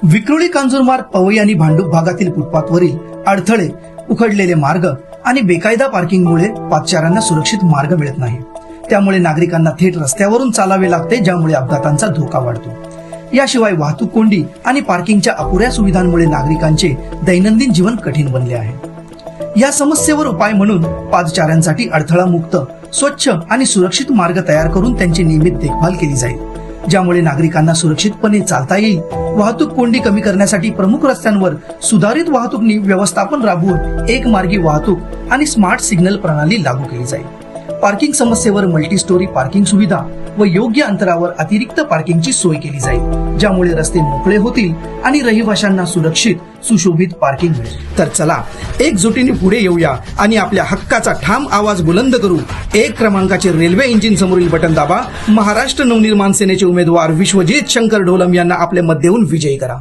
विक्रोळी कांजूरमार्ग, पवई आणि भांडूप भागातील फुटपाथवरील अडथळे, उखडलेले मार्ग आणि बेकायदा पार्किंगमुळे पादचाऱ्यांना सुरक्षित मार्ग मिळत नाही. त्यामुळे नागरिकांना थेट रस्त्यावरून चालावे लागते, ज्यामुळे अपघातांचा धोका वाढतो. याशिवाय वाहतूक कोंडी आणि पार्किंगच्या अपुऱ्या सुविधांमुळे नागरिकांचे दैनंदिन जीवन कठीण बनले आहे. या समस्येवर उपाय म्हणून पादचाऱ्यांसाठी अडथळा मुक्त, स्वच्छ आणि सुरक्षित मार्ग तयार करून त्यांची नियमित देखभाल केली जाईल, ज्यामुळे नागरिकांना सुरक्षितपणे चालता येईल. वाहतूक कोंडी कमी करण्यासाठी प्रमुख रस्त्यांवर सुधारित वाहतूक व्यवस्थापन राबवून एक मार्गी वाहतूक आणि स्मार्ट सिग्नल प्रणाली लागू केली जाईल. पार्किंग समस्येवर मल्टी स्टोरी पार्किंग सुविधा व योग्य अंतरावर अतिरिक्त पार्किंगची सोय केली जाईल, ज्यामुळे रस्ते मोकळे होतील आणि रहिवाशांना सुरक्षित, सुशोभित पार्किंग मिळेल. तर चला एकजुटीने पुढे येऊया आणि आपल्या हक्काचा ठाम आवाज बुलंद करू. 1 क्रमांकाचे रेल्वे इंजिन समोरील बटन दाबा. महाराष्ट्र नवनिर्माण सेनेचे उमेदवार विश्वजित शंकर ढोलम यांना आपले मत देऊन विजयी करा.